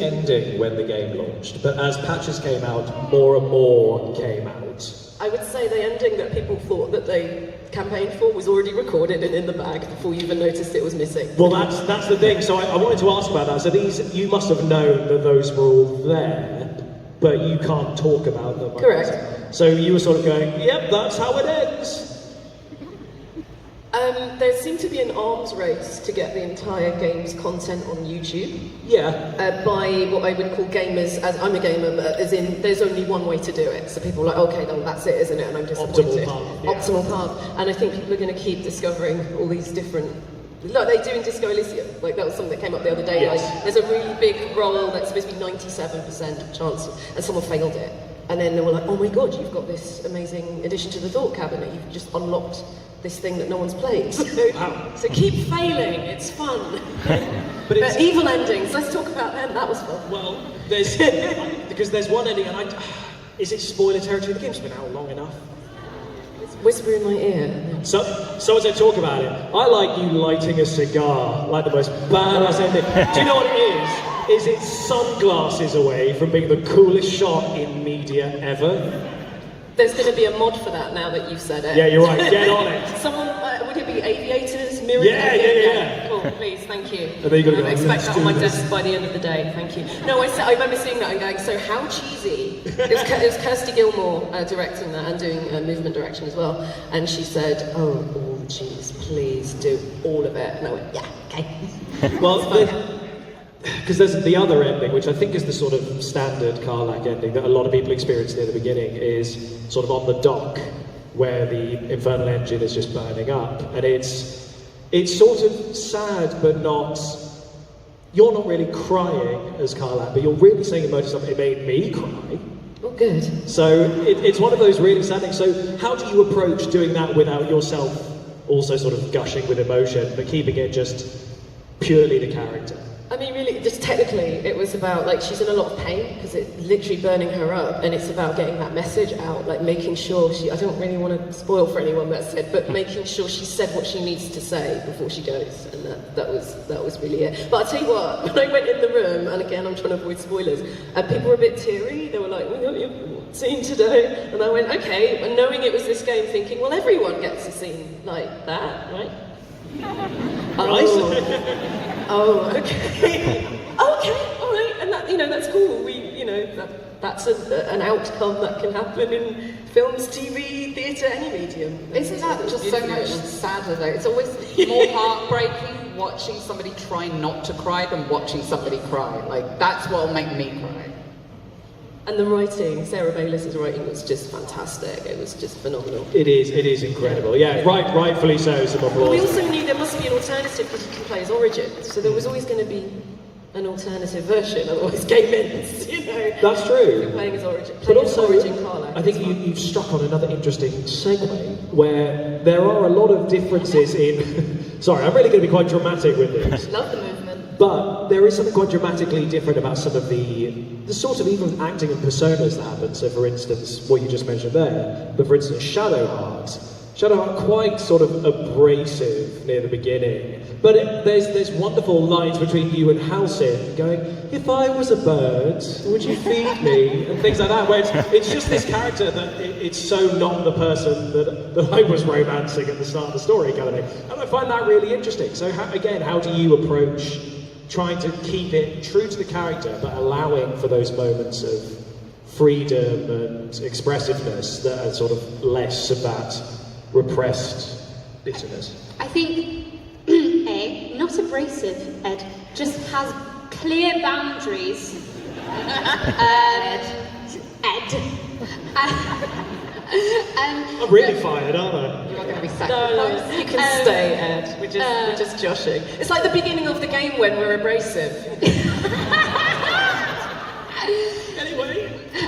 ending when the game launched, but as patches came out, more and more came out. I would say the ending that people thought that they campaigned for was already recorded and in the bag before you even noticed it was missing. Well, that's the thing. So I wanted to ask about that. So you must have known that those were all there, but you can't talk about them. Correct. So you were sort of going, yep, that's how it ends. There seemed to be an arms race to get the entire game's content on YouTube. Yeah. By what I would call gamers, as I'm a gamer, but as in there's only one way to do it. So people are like, okay, then that's it, isn't it? And I'm disappointed. Optimal path. And I think people are going to keep discovering all these different, like they do in Disco Elysium. Like that was something that came up the other day. Yes. Like there's a really big role that's supposed to be 97% chance, and someone failed it. And then they were like, oh my god, you've got this amazing addition to the thought cabinet. You've just unlocked this thing that no one's played. So keep failing, it's fun. but evil endings, let's talk about them, that was fun. Well, because there's one ending, and is it spoiler territory? The game's been out long enough. It's whisper in my ear. So as I talk about it, I like you lighting a cigar, like the most badass ending. Do you know what it is? Is it sunglasses away from being the coolest shot in media ever? There's going to be a mod for that now that you've said it. Yeah, you're right. Get on it. Someone, would it be aviators, mirror? Yeah. Cool, please, thank you. And then you got to expect that on my desk by the end of the day. Thank you. No, I remember seeing that and going, so how cheesy? It was Kirsty Gilmore directing that and doing movement direction as well. And she said, oh, geez, please do all of it. And I went, yeah, okay. Well, because there's the other ending, which I think is the sort of standard Karlach ending that a lot of people experience near the beginning, is sort of on the dock where the infernal engine is just burning up, and it's sort of sad, but not. You're not really crying as Karlach, but you're really saying emotions. It made me cry. Oh, good. So it's one of those really sad things. So how do you approach doing that without yourself also sort of gushing with emotion, but keeping it just purely the character? I mean, really, just technically, it was about, like, she's in a lot of pain because it's literally burning her up, and it's about getting that message out, like making sure I don't really want to spoil for anyone that's said, but making sure she said what she needs to say before she goes, and that was really it. But I'll tell you what, when I went in the room, and again, I'm trying to avoid spoilers, and people were a bit teary. They were like, we got your scene today, and I went, okay, and knowing it was this game, thinking, well, everyone gets a scene like that, right? Oh, okay. Okay, all right, and that, that's cool. That's an outcome that can happen in films, TV, theatre, any medium. Isn't that just so much sadder though? It's always more heartbreaking watching somebody try not to cry than watching somebody cry. Like, that's what'll make me cry. And the writing, Sarah Bayless's writing was just fantastic. It was just phenomenal. It is incredible. Yeah, rightfully so. Some applause. Well, we also knew there must be an alternative because you can play as Origins, so there was always going to be an alternative version. Otherwise, game ends. That's true. You're playing as Origin. But also, Origin Karlach. I think you've struck on another interesting segue where there are a lot of differences in. Sorry, I'm really going to be quite dramatic with this. Love the movement. But there is something quite dramatically different about some of the sort of even acting and personas that happen. So, for instance, what you just mentioned there, but for instance, Shadowheart quite sort of abrasive near the beginning. But there's wonderful lines between you and Halcyon going, if I was a bird, would you feed me? And things like that, where it's just this character that it's so not the person that I was romancing at the start of the story kind of thing. And I find that really interesting. So how do you approach trying to keep it true to the character, but allowing for those moments of freedom and expressiveness that are sort of less of that repressed bitterness? I think, not abrasive, Ed, just has clear boundaries. Ed. I'm really fired, aren't I? You are going to be sacked. No, you can stay, Ed. We're just joshing. It's like the beginning of the game when we're abrasive.